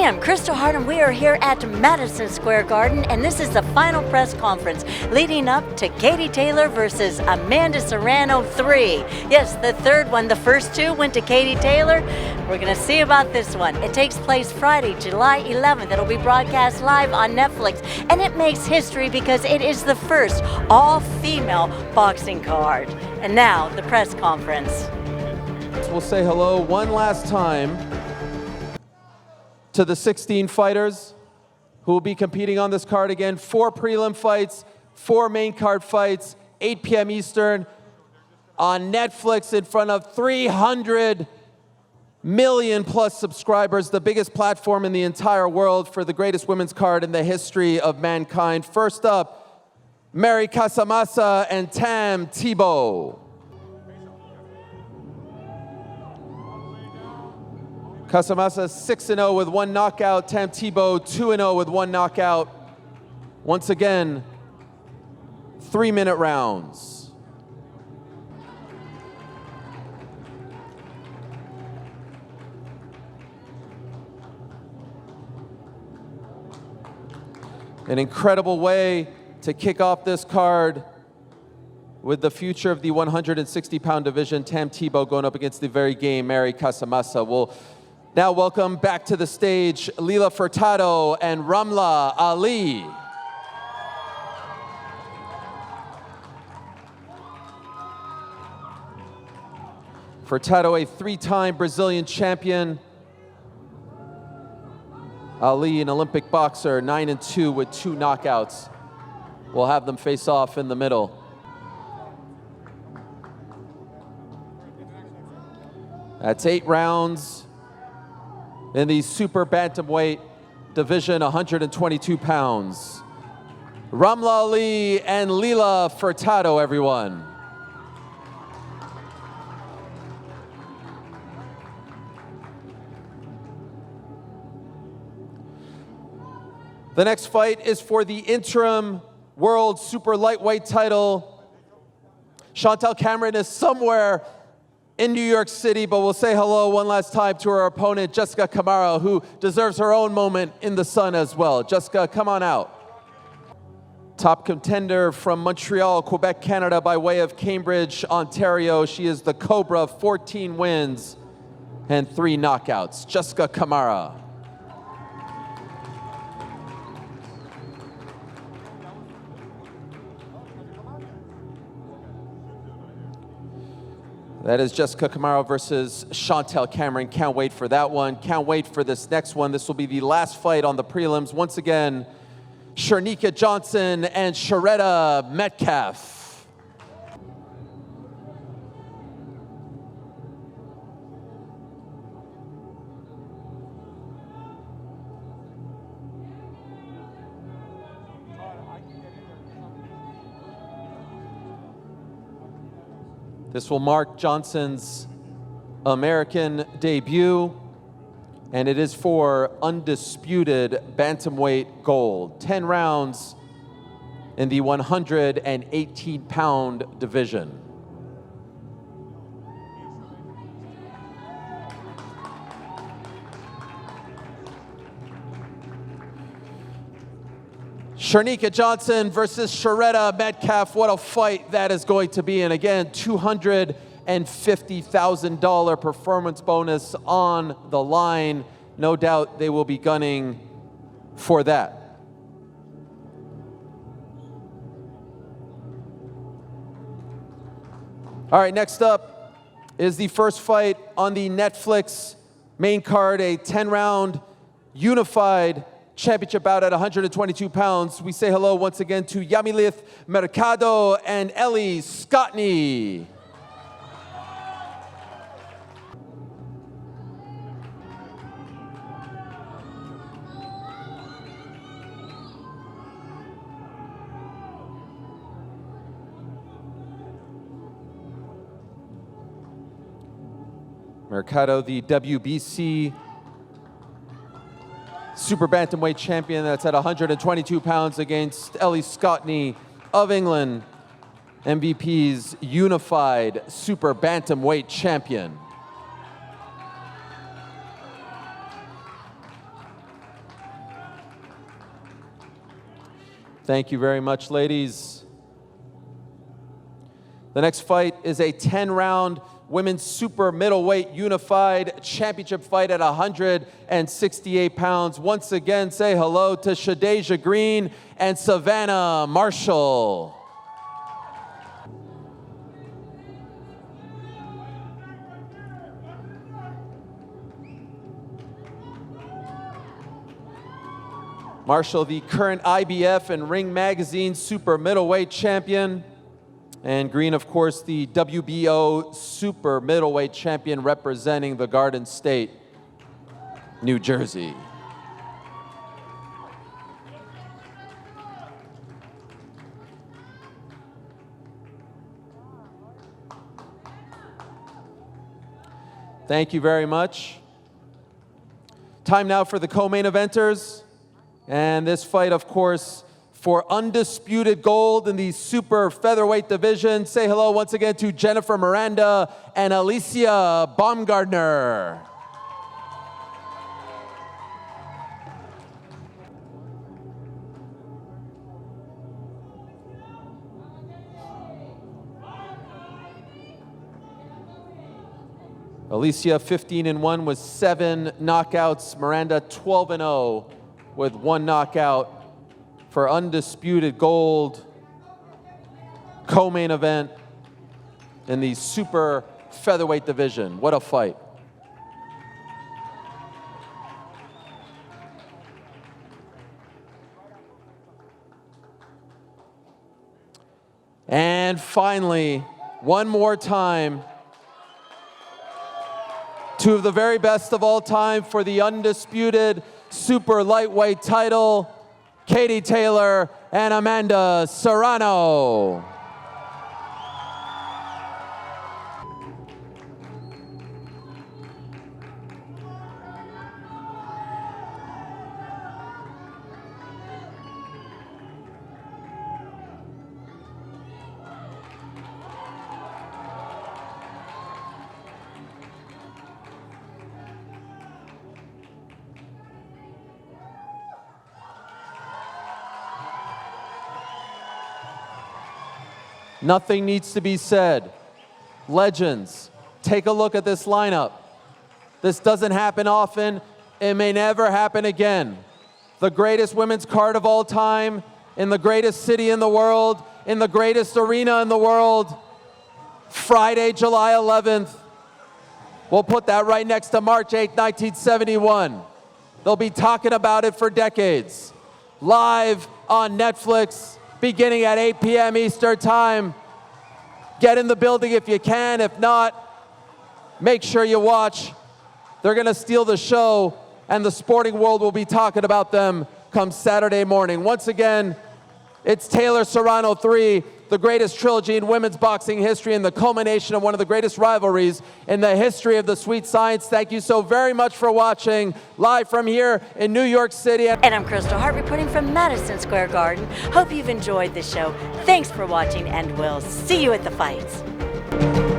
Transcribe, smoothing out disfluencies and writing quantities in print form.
am Kristal Hart, and we are here at Madison Square Garden, and this is the final press conference leading up to Katie Taylor versus Amanda Serrano 3. Yes, the third one. The first two went to Katie Taylor. We're going to see about this one. It takes place Friday, July 11th. It'll be broadcast live on Netflix, and it makes history because it is the first all-female boxing card. And now, the press conference. We'll say hello one last time to the 16 fighters who will be competing on this card again. 4 prelim fights, 4 main card fights, 8 p.m. Eastern on Netflix in front of 300 million plus subscribers, the biggest platform in the entire world for the greatest women's card in the history of mankind. First up, Mary Casamassa and Tamm Thibeault. Casamassa 6-0 with 1 knockout. Tamm Thibeault 2-0 with 1 knockout. Once again, 3-minute rounds. An incredible way to kick off this card with the future of the 160-pound division. Tamm Thibeault going up against the very game Mary Casamassa. We'll now welcome back to the stage Lila Furtado and Ramla Ali. Furtado, a 3-time Brazilian champion. Ali, an Olympic boxer, 9-2 with 2 knockouts. We'll have them face off in the middle. That's 8 rounds in the super bantamweight division, 122 pounds. Ramla Ali and Lila Furtado, everyone. The next fight is for the interim world super lightweight title. Chantelle Cameron is somewhere in New York City, but we'll say hello one last time to her opponent, Jessica Camara, who deserves her own moment in the sun as well. Jessica, come on out. Top contender from Montreal, Quebec, Canada, by way of Cambridge, Ontario. She is the Cobra, 14 wins and 3 knockouts. Jessica Camara. That is Jessica Camara versus Chantelle Cameron. Can't wait for that one. Can't wait for this next one. This will be the last fight on the prelims. Once again, Cherneka Johnson and Shurretta Metcalf. This will mark Johnson's American debut, and it is for undisputed bantamweight gold. 10 rounds in the 118-pound division. Cherneka Johnson versus Shurretta Metcalf. What a fight that is going to be. And again, $250,000 performance bonus on the line. No doubt they will be gunning for that. All right, next up is the first fight on the Netflix main card, a 10-round unified championship bout at 122 pounds. We say hello once again to Yamileth, Mercado, and Ellie, Scotney. Mercado, the WBC super bantamweight champion, that's at 122 pounds against Ellie Scotney of England, MVP's unified super bantamweight champion. Thank you very much, ladies. The next fight is a 10-round women's super middleweight unified championship fight at 168 pounds. Once again, say hello to Shadasia Green and Savannah Marshall. Marshall, the current IBF and Ring Magazine super middleweight champion. And Green, of course, the WBO super middleweight champion representing the Garden State, New Jersey. Thank you very much. Time now for the co-main eventers. And this fight, of course, for undisputed gold in the super featherweight division. Say hello once again to Jennifer Miranda and Alycia Baumgardner. Alycia 15-1 with 7 knockouts. Miranda 12-0 with 1 knockout for undisputed gold co-main event in the super featherweight division. What a fight. And finally, one more time, 2 of the very best of all time for the undisputed super lightweight title, Katie Taylor and Amanda Serrano. Nothing needs to be said. Legends, take a look at this lineup. This doesn't happen often. It may never happen again. The greatest women's card of all time, in the greatest city in the world, in the greatest arena in the world. Friday, July 11th. We'll put that right next to March 8th, 1971. They'll be talking about it for decades. Live on Netflix, beginning at 8 p.m. Eastern Time. Get in the building if you can. If not, make sure you watch. They're going to steal the show, and the sporting world will be talking about them come Saturday morning. Once again, it's Taylor Serrano 3, the greatest trilogy in women's boxing history and the culmination of one of the greatest rivalries in the history of the sweet science. Thank you so very much for watching, live from here in New York City. And I'm Kristal Hart reporting from Madison Square Garden. Hope you've enjoyed the show. Thanks for watching, and we'll see you at the fights.